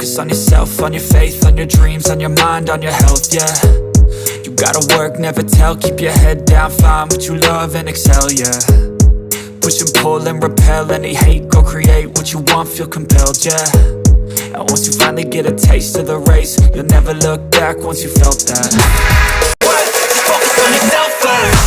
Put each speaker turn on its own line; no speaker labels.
focus on yourself, on your faith, on your dreams, on your mind, on your health, yeah. You gotta work, never tell, keep your head down, find what you love and excel, yeah. Push and pull and repel any hate, go create what you want, feel compelled, yeah. And once you finally get a taste of the race, you'll never look back once you felt that. What? Focus on yourself first.